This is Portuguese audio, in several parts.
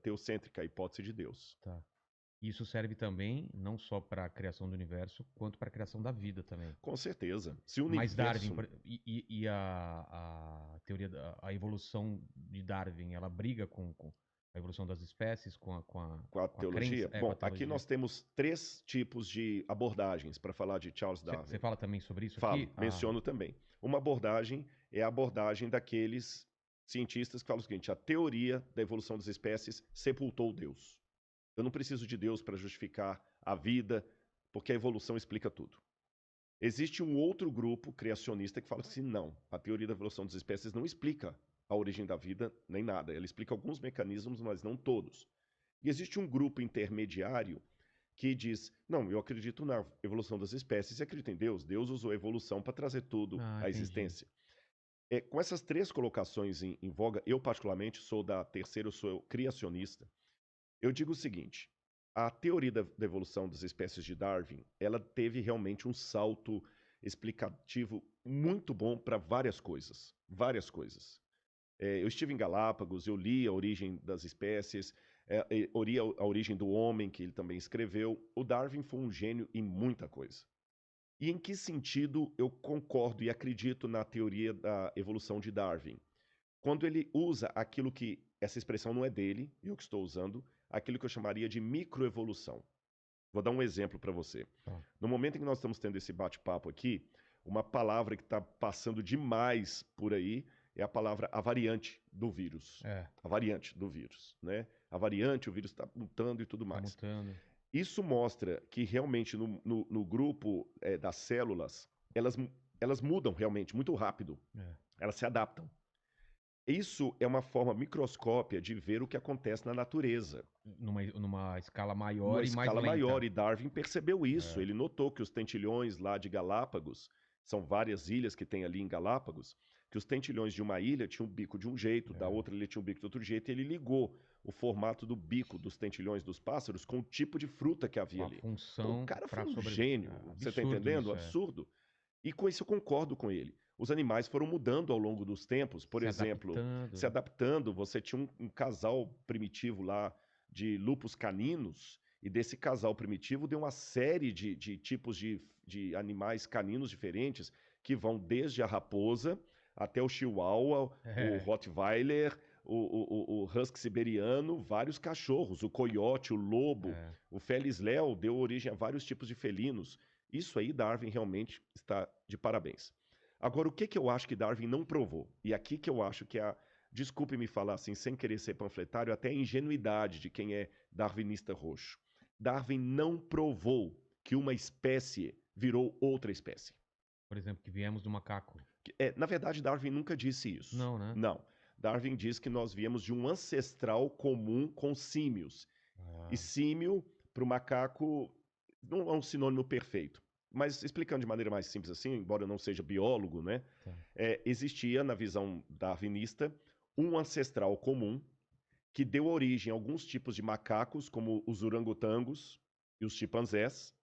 teocêntrica, a hipótese de Deus. Tá. Isso serve também não só para a criação do universo, quanto para a criação da vida também. Com certeza. Se o Mas Darwin universo... e a teoria a evolução de Darwin, ela briga com a evolução das espécies, Com a com a crença, teologia? com a Bom, aqui teologia. nós temos 3 tipos de abordagens para falar de Charles Você Darwin. fala também sobre isso Falo, aqui? menciono também. Uma abordagem é a abordagem daqueles cientistas que falam o seguinte: a teoria da evolução das espécies sepultou Deus. Eu não preciso de Deus para justificar a vida, porque a evolução explica tudo. Existe um outro grupo criacionista que fala assim: não, a teoria da evolução das espécies não explica a origem da vida nem nada. Ela explica alguns mecanismos, mas não todos. E existe um grupo intermediário que diz: não, eu acredito na evolução das espécies e acredito em Deus. Deus usou a evolução para trazer tudo Ah, à entendi. existência. Com essas 3 colocações em voga, eu particularmente sou da terceira, eu sou criacionista. Eu digo o seguinte: a teoria da evolução das espécies de Darwin, ela teve realmente um salto explicativo muito bom para várias coisas. Várias coisas. Eu estive em Galápagos, eu li a origem das espécies, eu li a origem do homem, que ele também escreveu. O Darwin foi um gênio em muita coisa. E em que sentido eu concordo e acredito na teoria da evolução de Darwin? Quando ele usa aquilo que, essa expressão não é dele, eu que estou usando, aquilo que eu chamaria de microevolução. Vou dar um exemplo para você. Tá. No momento em que nós estamos tendo esse bate-papo aqui, uma palavra que está passando demais por aí é a palavra a variante do vírus. É, A variante do vírus, né? A variante, o vírus está mutando e tudo tá mais. mutando. Isso mostra que realmente no grupo das células, elas mudam realmente muito rápido. É. Elas se adaptam. Isso é uma forma microscópia de ver o que acontece na natureza. Numa escala Numa maior e mais escala maior, lenta. e Darwin percebeu isso. É. Ele notou que os tentilhões lá de Galápagos, são várias ilhas que tem ali em Galápagos, que os tentilhões de uma ilha tinham um bico de um jeito, da outra ilha tinha um bico de outro jeito, e ele ligou o formato do bico dos tentilhões dos pássaros com o tipo de fruta que Com havia a ali. Então o função cara foi para um sobreviver. gênio, você está Absurdo entendendo? isso, é. Absurdo. E com isso eu concordo com ele. Os animais foram mudando ao longo dos tempos, por Se exemplo, adaptando, se né? adaptando. Você tinha um casal primitivo lá de lupus caninos, e desse casal primitivo deu uma série de tipos de animais caninos diferentes, que vão desde a raposa até o chihuahua, o É, rottweiler, o husky siberiano, vários cachorros, o coiote, o lobo, é. o felis leo deu origem a vários tipos de felinos. Isso aí Darwin realmente está de parabéns. Agora, o que, que eu acho que Darwin não provou? E aqui que eu acho que a... Desculpe me falar assim, sem querer ser panfletário, até a ingenuidade de quem é darwinista roxo. Darwin não provou que uma espécie virou outra espécie. Por exemplo, que viemos do macaco. Na verdade, Darwin nunca disse isso. Não, né? Não. Darwin diz que nós viemos de um ancestral comum com símios. E Ah, símio, para o macaco, não é um sinônimo perfeito. Mas explicando de maneira mais simples assim, embora eu não seja biólogo, né? tá. Existia, na visão darwinista, um ancestral comum que deu origem a alguns tipos de macacos, como os orangotangos e os chimpanzés.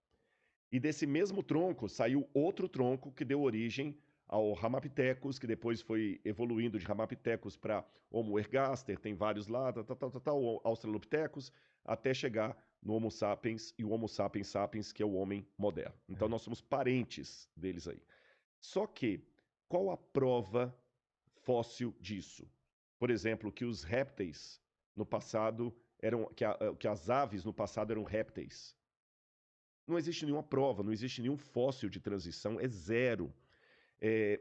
E desse mesmo tronco saiu outro tronco que deu origem ao Ramapithecus, que depois foi evoluindo de Ramapithecus para Homo ergaster, tem vários lá, o Australopithecus, até chegar no Homo sapiens e o Homo sapiens sapiens, que é o homem moderno. Então É. nós somos parentes deles aí. Só que, qual a prova fóssil disso? Por exemplo, que os répteis no passado eram, que as aves no passado eram répteis. Não existe nenhuma prova, não existe nenhum fóssil de transição, é zero.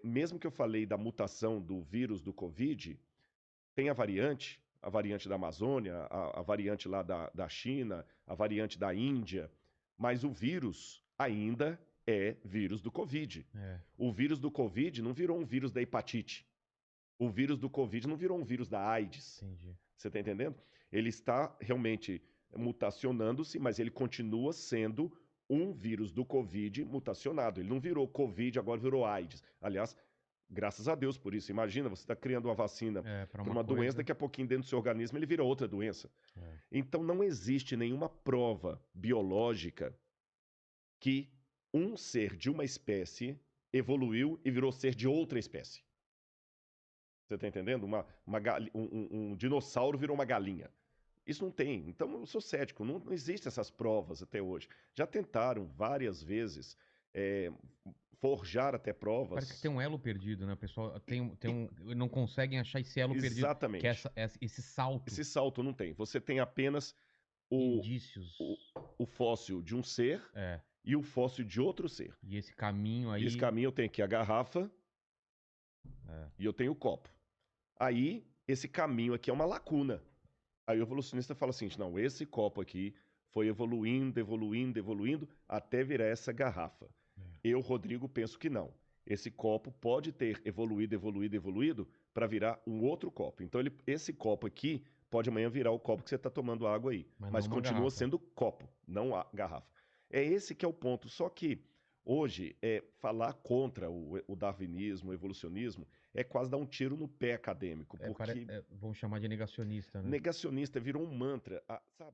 Mesmo que eu falei da mutação do vírus do Covid, tem a variante da Amazônia, a variante lá da China, a variante da Índia, mas o vírus ainda é vírus do Covid. É, O vírus do Covid não virou um vírus da hepatite. O vírus do Covid não virou um vírus da AIDS. entendi. Você está entendendo? Ele está realmente mutacionando-se, mas ele continua sendo um vírus do Covid mutacionado. Ele não virou Covid, agora virou AIDS. Aliás, graças a Deus por isso. Imagina, você está criando uma vacina É, para para uma uma doença, coisa. daqui a pouquinho dentro do seu organismo ele vira outra doença. É. Então não existe nenhuma prova biológica que um ser de uma espécie evoluiu e virou ser de outra espécie. Você está entendendo? Um dinossauro virou uma galinha. Isso não tem. Então eu sou cético, não existem essas provas até hoje. Já tentaram várias vezes é, forjar até Parece que tem provas. um elo perdido, né? O pessoal E, tem e- um. Não conseguem achar esse elo perdido, que é exatamente. esse salto. Esse salto não tem. Você tem apenas o, o, Indícios. o fóssil de um ser É. e o fóssil de outro ser. E esse caminho E esse aí. caminho eu tenho aqui a garrafa É. e eu tenho o copo. Aí, esse caminho aqui é uma lacuna. Aí o evolucionista fala assim: não, esse copo aqui foi evoluindo, evoluindo, evoluindo até virar essa garrafa. Eu, Rodrigo, penso que não. Esse copo pode ter evoluído, evoluído, evoluído para virar um outro copo. Então, esse copo aqui pode amanhã virar o copo que você está tomando água aí. Mas não Mas uma continua garrafa. sendo copo, não a garrafa. É esse que é o ponto. Só que hoje, falar contra o darwinismo, o evolucionismo, é quase dar um tiro no pé acadêmico, porque Vamos chamar de negacionista, né? negacionista virou um mantra, sabe?